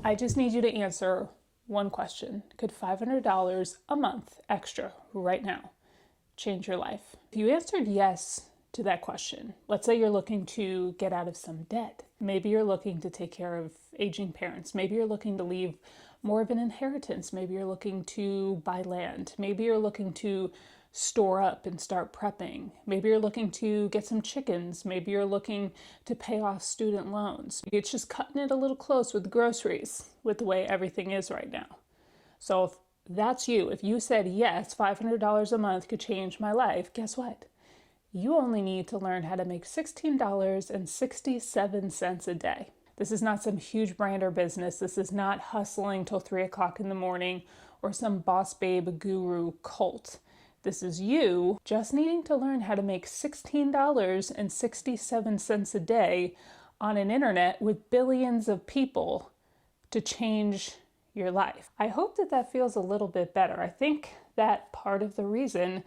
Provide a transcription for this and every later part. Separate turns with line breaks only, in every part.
I just need you to answer one question. Could $500 a month extra right now change your life? If you answered yes to that question, let's say you're looking to get out of some debt. Maybe you're looking to take care of aging parents. Maybe you're looking to leave more of an inheritance. Maybe you're looking to buy land. Maybe you're looking to store up and start prepping. Maybe you're looking to get some chickens. Maybe you're looking to pay off student loans. It's just cutting it a little close with groceries with the way everything is right now. So if that's you, if you said yes, $500 a month could change my life, guess what? You only need to learn how to make $16.67 a day. This is not some huge brand or business. This is not hustling till 3 o'clock in the morning or some boss babe guru cult. This is you just needing to learn how to make $16.67 a day on an internet with billions of people to change your life. I hope that feels a little bit better. I think that part of the reason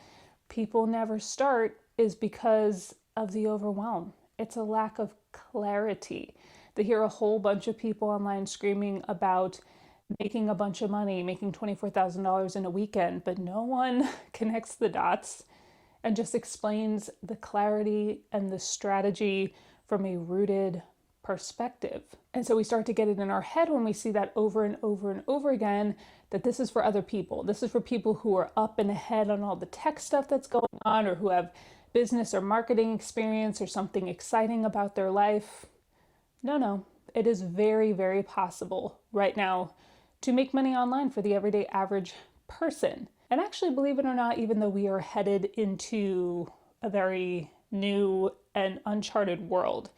people never start is because of the overwhelm. It's a lack of clarity. They hear a whole bunch of people online screaming about making a bunch of money, making $24,000 in a weekend, but no one connects the dots and just explains the clarity and the strategy from a rooted perspective. And so we start to get it in our head when we see that over and over and over again, that this is for other people. This is for people who are up and ahead on all the tech stuff that's going on, or who have business or marketing experience or something exciting about their life. No, it is very, very possible right now to make money online for the everyday average person. And actually, believe it or not, even though we are headed into a very new and uncharted world,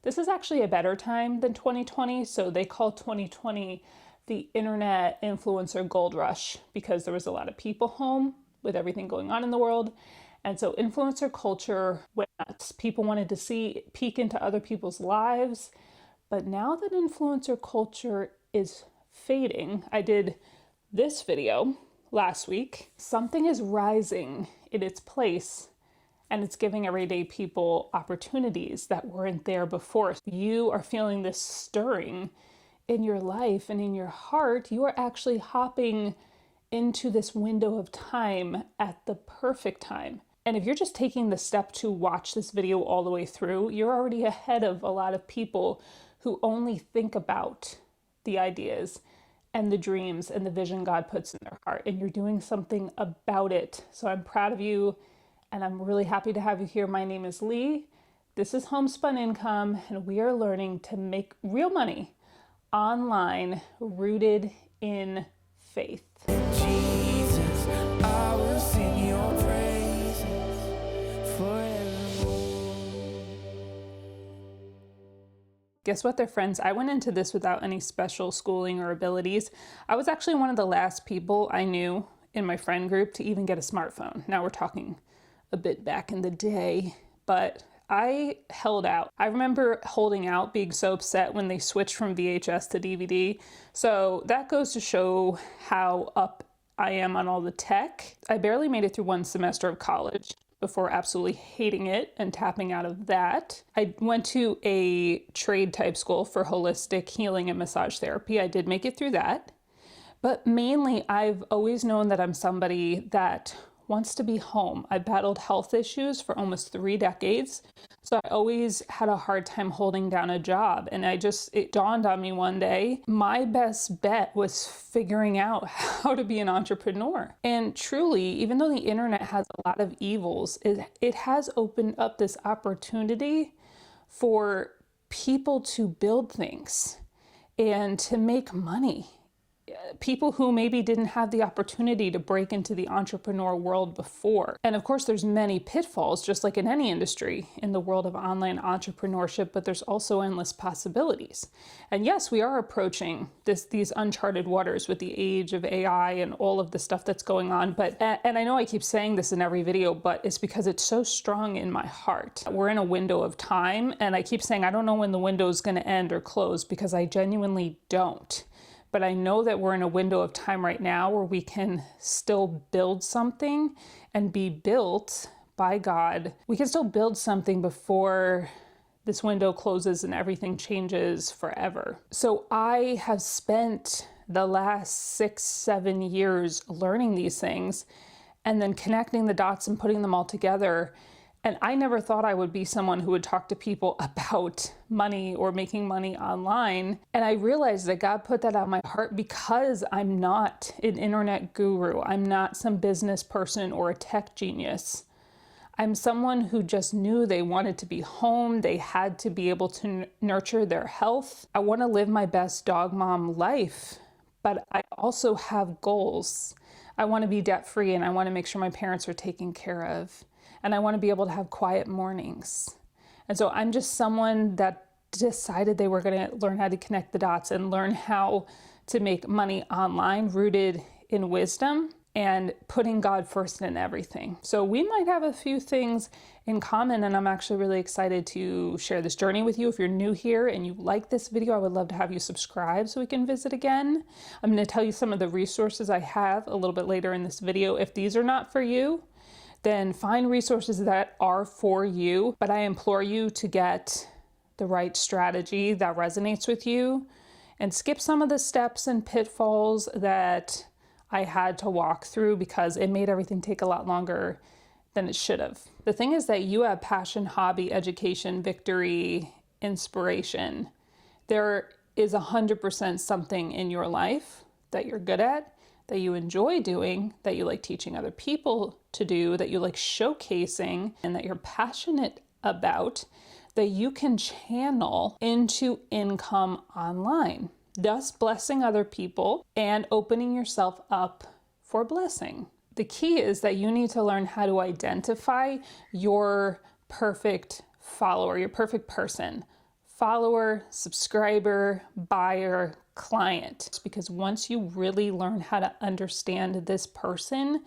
this is actually a better time than 2020. So they call 2020 the internet influencer gold rush because there was a lot of people home with everything going on in the world. And so influencer culture went nuts. People wanted to peek into other people's lives. But now that influencer culture is fading, I did this video last week. Something is rising in its place, and it's giving everyday people opportunities that weren't there before. You are feeling this stirring in your life and in your heart. You are actually hopping into this window of time at the perfect time. And if you're just taking the step to watch this video all the way through, you're already ahead of a lot of people who only think about the ideas and the dreams and the vision God puts in their heart, and you're doing something about it. So I'm proud of you, and I'm really happy to have you here. My name is Lee. This is Homespun Income, and we are learning to make real money online, rooted in faith.
Jesus, I will sing your praises forevermore.
Guess what, there, friends? I went into this without any special schooling or abilities. I was actually one of the last people I knew in my friend group to even get a smartphone. Now we're talking a bit back in the day, but I held out. I remember holding out, being so upset when they switched from VHS to DVD. So that goes to show how up I am on all the tech. I barely made it through one semester of college before absolutely hating it and tapping out of that. I went to a trade type school for holistic healing and massage therapy. I did make it through that. But mainly, I've always known that I'm somebody that wants to be home. I battled health issues for almost 3 decades. So I always had a hard time holding down a job. And it dawned on me one day, my best bet was figuring out how to be an entrepreneur. And truly, even though the internet has a lot of evils, it has opened up this opportunity for people to build things and to make money. People who maybe didn't have the opportunity to break into the entrepreneur world before. And of course, there's many pitfalls, just like in any industry in the world of online entrepreneurship, but there's also endless possibilities. And yes, we are approaching these uncharted waters with the age of AI and all of the stuff that's going on. And I know I keep saying this in every video, but it's because it's so strong in my heart. We're in a window of time, and I keep saying I don't know when the window is going to end or close, because I genuinely don't. But I know that we're in a window of time right now where we can still build something and be built by God. We can still build something before this window closes and everything changes forever. So I have spent the last 6-7 years learning these things and then connecting the dots and putting them all together. And I never thought I would be someone who would talk to people about money or making money online. And I realized that God put that on my heart because I'm not an internet guru. I'm not some business person or a tech genius. I'm someone who just knew they wanted to be home. They had to be able to nurture their health. I want to live my best dog mom life, but I also have goals. I want to be debt free and I want to make sure my parents are taken care of. And I want to be able to have quiet mornings. And so I'm just someone that decided they were going to learn how to connect the dots and learn how to make money online rooted in wisdom and putting God first in everything. So we might have a few things in common, and I'm actually really excited to share this journey with you. If you're new here and you like this video, I would love to have you subscribe so we can visit again. I'm going to tell you some of the resources I have a little bit later in this video. If these are not for you, then find resources that are for you. But I implore you to get the right strategy that resonates with you and skip some of the steps and pitfalls that I had to walk through because it made everything take a lot longer than it should have. The thing is that you have passion, hobby, education, victory, inspiration. There is 100% something in your life that you're good at, that you enjoy doing, that you like teaching other people to do, that you like showcasing, and that you're passionate about, that you can channel into income online, thus blessing other people and opening yourself up for blessing. The key is that you need to learn how to identify your perfect follower, your perfect person. Follower, subscriber, buyer, client. Because once you really learn how to understand this person,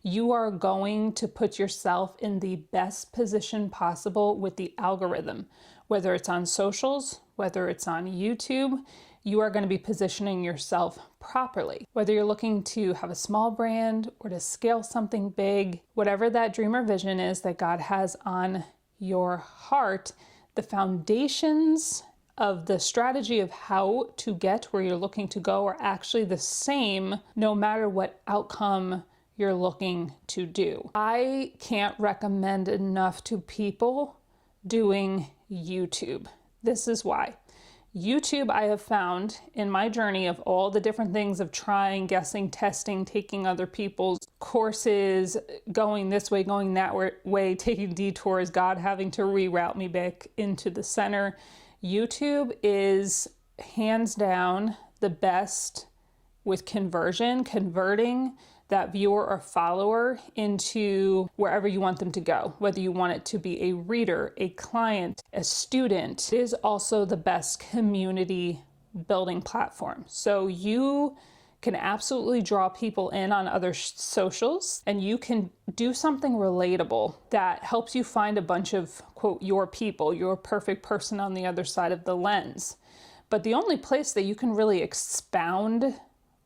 you are going to put yourself in the best position possible with the algorithm. Whether it's on socials, whether it's on YouTube, you are going to be positioning yourself properly. Whether you're looking to have a small brand or to scale something big, whatever that dream or vision is that God has on your heart, the foundations of the strategy of how to get where you're looking to go are actually the same no matter what outcome you're looking to do. I can't recommend enough to people doing YouTube. This is why. YouTube, I have found in my journey of all the different things of trying, guessing, testing, taking other people's courses, going this way, going that way, taking detours, God having to reroute me back into the center. YouTube is hands down the best with converting that viewer or follower into wherever you want them to go, whether you want it to be a reader, a client, a student. It is also the best community building platform. So you can absolutely draw people in on other socials, and you can do something relatable that helps you find a bunch of, quote, your people, your perfect person on the other side of the lens. But the only place that you can really expound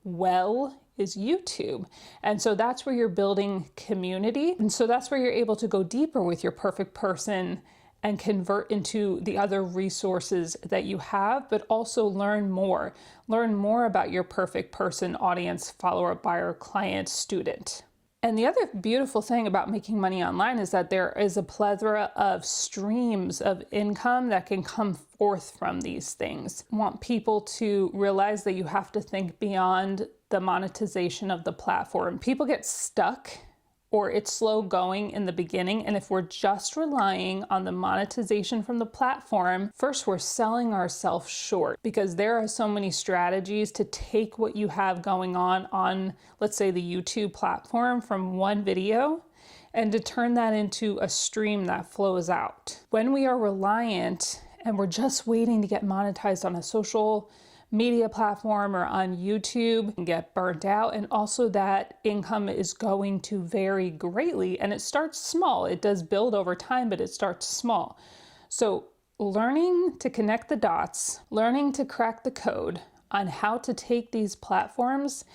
well is YouTube. And so that's where you're building community. And so that's where you're able to go deeper with your perfect person and convert into the other resources that you have, but also learn more. Learn more about your perfect person, audience, follower, buyer, client, student. And the other beautiful thing about making money online is that there is a plethora of streams of income that can come forth from these things. I want people to realize that you have to think beyond the monetization of the platform. People get stuck or it's slow going in the beginning. And if we're just relying on the monetization from the platform, first we're selling ourselves short because there are so many strategies to take what you have going on, let's say the YouTube platform from one video and to turn that into a stream that flows out. When we are reliant and we're just waiting to get monetized on a social media platform or on YouTube and get burnt out. And also that income is going to vary greatly and it starts small. It does build over time, but it starts small. So learning to connect the dots, learning to crack the code on how to take these platforms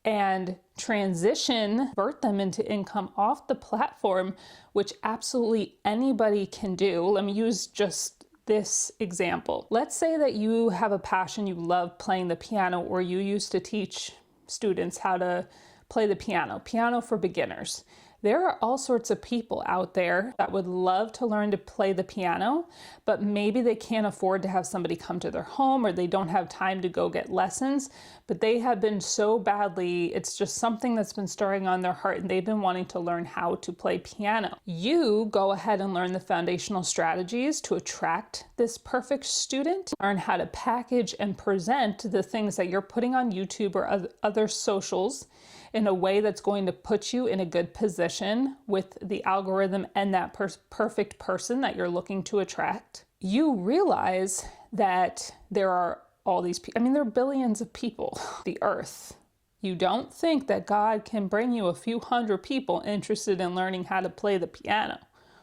and convert them into income off the platform, which absolutely anybody can do. Let me use just this example. Let's say that you have a passion, you love playing the piano, or you used to teach students how to play the piano for beginners. There are all sorts of people out there that would love to learn to play the piano, but maybe they can't afford to have somebody come to their home, or they don't have time to go get lessons, but they have been so badly, it's just something that's been stirring on their heart, and they've been wanting to learn how to play piano. You go ahead and learn the foundational strategies to attract this perfect student, learn how to package and present the things that you're putting on YouTube or other socials in a way that's going to put you in a good position with the algorithm and that perfect person that you're looking to attract. You realize that there are all these people, there are billions of people on the earth. You don't think that God can bring you a few hundred people interested in learning how to play the piano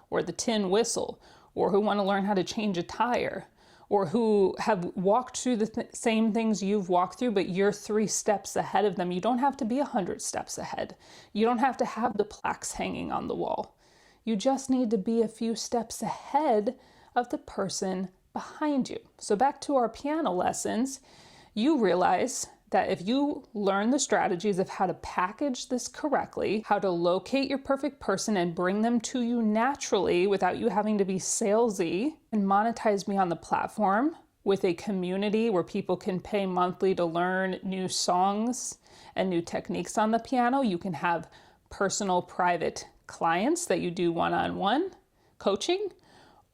or the tin whistle, or who want to learn how to change a tire, or who have walked through the same things you've walked through, but you're 3 steps ahead of them. You don't have to be 100 steps ahead. You don't have to have the plaques hanging on the wall. You just need to be a few steps ahead of the person behind you. So back to our piano lessons, you realize that if you learn the strategies of how to package this correctly, how to locate your perfect person and bring them to you naturally without you having to be salesy, and monetize me on the platform with a community where people can pay monthly to learn new songs and new techniques on the piano. You can have personal private clients that you do one-on-one coaching,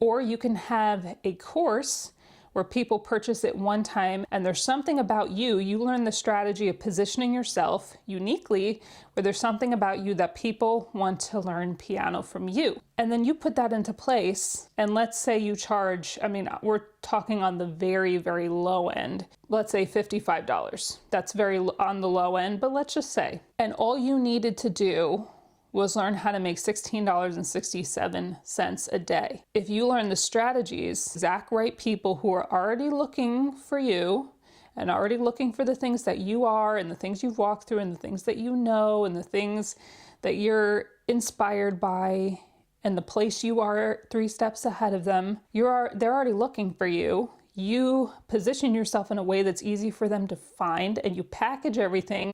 or you can have a course where people purchase it one time, and there's something about you. You learn the strategy of positioning yourself uniquely, where there's something about you that people want to learn piano from you. And then you put that into place, and let's say you charge, we're talking on the very, very low end. Let's say $55. That's very on the low end, but let's just say. And all you needed to do was learn how to make $16.67 a day. If you learn the strategies, exact right people who are already looking for you and already looking for the things that you are and the things you've walked through and the things that you know and the things that you're inspired by and the place you are 3 steps ahead of them, they're already looking for you. You position yourself in a way that's easy for them to find, and you package everything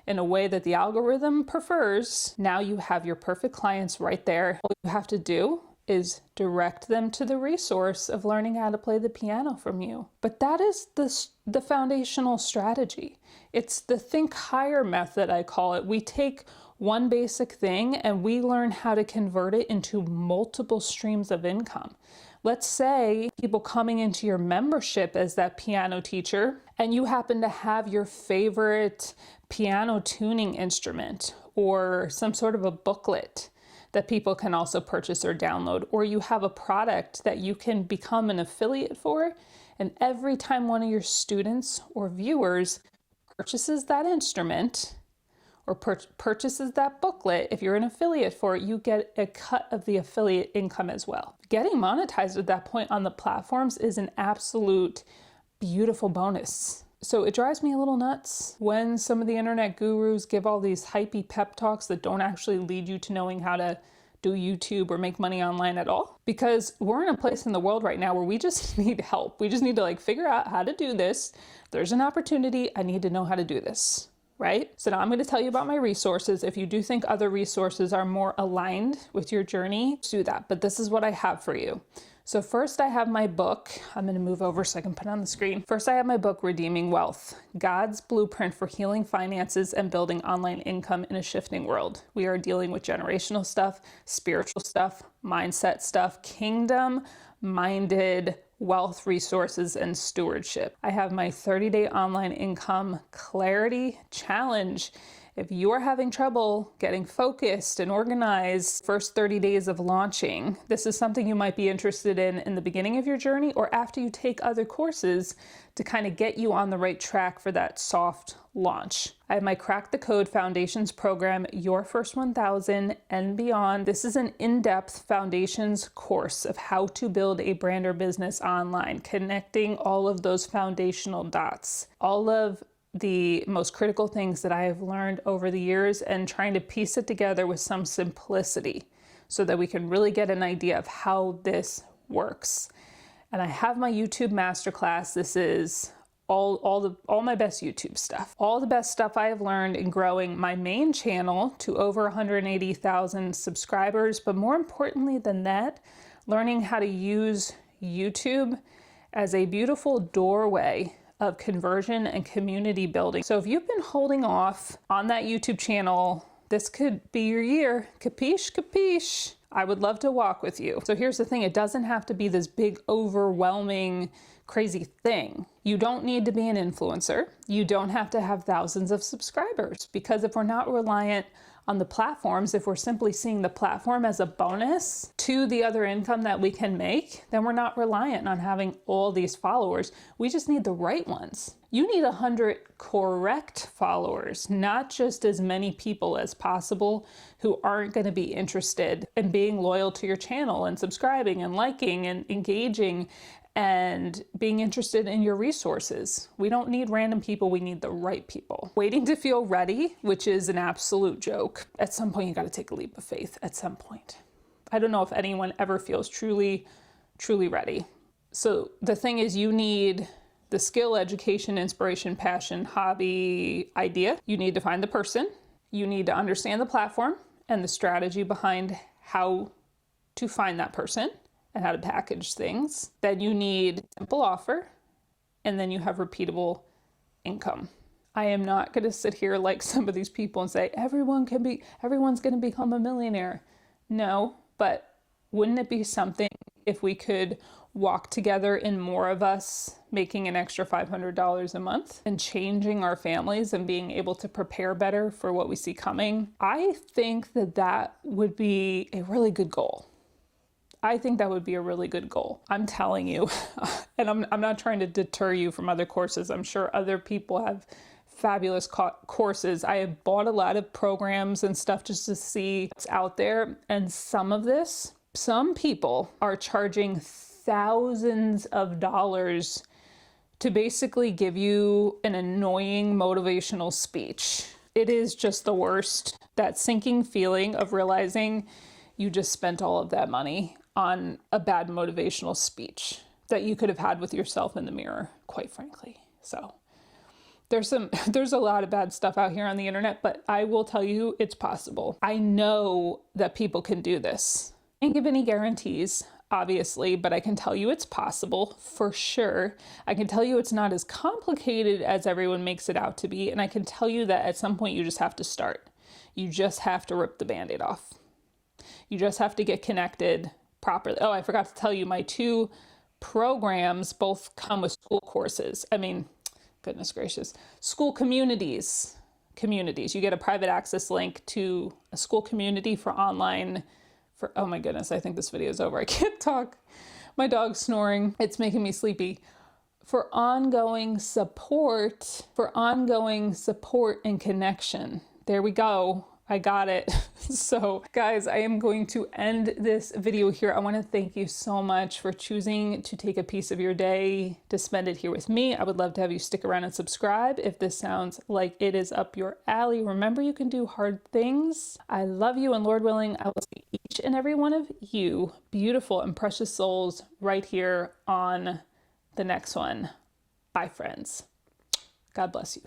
in a way that the algorithm prefers. Now you have your perfect clients right there. All you have to do is direct them to the resource of learning how to play the piano from you. But that is the foundational strategy. It's the think higher method, I call it. We take one basic thing and we learn how to convert it into multiple streams of income. Let's say people coming into your membership as that piano teacher, and you happen to have your favorite piano tuning instrument or some sort of a booklet that people can also purchase or download, or you have a product that you can become an affiliate for, and every time one of your students or viewers purchases that instrument or purchases that booklet, if you're an affiliate for it, you get a cut of the affiliate income as well. Getting monetized at that point on the platforms is an absolute beautiful bonus. So it drives me a little nuts when some of the internet gurus give all these hypey pep talks that don't actually lead you to knowing how to do YouTube or make money online at all. Because we're in a place in the world right now where we just need help. We just need to figure out how to do this. There's an opportunity. I need to know how to do this. Right? So now I'm going to tell you about my resources. If you do think other resources are more aligned with your journey, do that. But this is what I have for you. So first I have my book. I'm going to move over so I can put it on the screen. First I have my book, Redeeming Wealth, God's Blueprint for Healing Finances and Building Online Income in a Shifting World. We are dealing with generational stuff, spiritual stuff, mindset stuff, kingdom-minded wealth resources and stewardship. I have my 30-day online income clarity challenge. If you are having trouble getting focused and organized first 30 days of launching, this is something you might be interested in the beginning of your journey or after you take other courses to kind of get you on the right track for that soft launch. I have my Crack the Code Foundations program, Your First 1000 and Beyond. This is an in-depth foundations course of how to build a brand or business online, connecting all of those foundational dots, all of the most critical things that I have learned over the years, and trying to piece it together with some simplicity so that we can really get an idea of how this works. And I have my YouTube Masterclass. This is all my best YouTube stuff. All the best stuff I have learned in growing my main channel to over 180,000 subscribers. But more importantly than that, learning how to use YouTube as a beautiful doorway of conversion and community building. So if you've been holding off on that YouTube channel, this could be your year. Capiche, capiche. I would love to walk with you. So here's the thing, it doesn't have to be this big, overwhelming, crazy thing. You don't need to be an influencer. You don't have to have thousands of subscribers, because if we're not reliant on the platforms, if we're simply seeing the platform as a bonus to the other income that we can make, then we're not reliant on having all these followers. We just need the right ones. You need 100 correct followers, not just as many people as possible who aren't going to be interested in being loyal to your channel and subscribing and liking and engaging and being interested in your resources. We don't need random people, we need the right people. Waiting to feel ready, which is an absolute joke. At some point, you got to take a leap of faith at some point. I don't know if anyone ever feels truly ready. So the thing is, you need the skill, education, inspiration, passion, hobby, idea. You need to find the person. You need to understand the platform and the strategy behind how to find that person and how to package things. Then you need simple offer, and then you have repeatable income. I am not going to sit here like some of these people and say everyone's going to become a millionaire. No, but wouldn't it be something if we could walk together in more of us making an extra $500 a month and changing our families and being able to prepare better for what we see coming? I think that would be a really good goal. I think that would be a really good goal. I'm telling you, and I'm not trying to deter you from other courses. I'm sure other people have fabulous courses. I have bought a lot of programs and stuff just to see what's out there. And some people are charging thousands of dollars to basically give you an annoying motivational speech. It is just the worst. That sinking feeling of realizing you just spent all of that money on a bad motivational speech that you could have had with yourself in the mirror, quite frankly. So there's a lot of bad stuff out here on the internet, but I will tell you it's possible. I know that people can do this. I can't give any guarantees, obviously, but I can tell you it's possible for sure. I can tell you it's not as complicated as everyone makes it out to be. And I can tell you that at some point you just have to start. You just have to rip the Band-Aid off. You just have to get connected properly. Oh, I forgot to tell you, my 2 programs both come with Skool courses. I mean, goodness gracious, Skool communities. You get a private access link to a Skool community for online, oh my goodness, I think this video is over. I can't talk. My dog's snoring. It's making me sleepy. For ongoing support and connection. There we go. I got it. So guys, I am going to end this video here. I want to thank you so much for choosing to take a piece of your day to spend it here with me. I would love to have you stick around and subscribe if this sounds like it is up your alley. Remember, you can do hard things. I love you, and Lord willing, I will see each and every one of you beautiful and precious souls right here on the next one. Bye, friends. God bless you.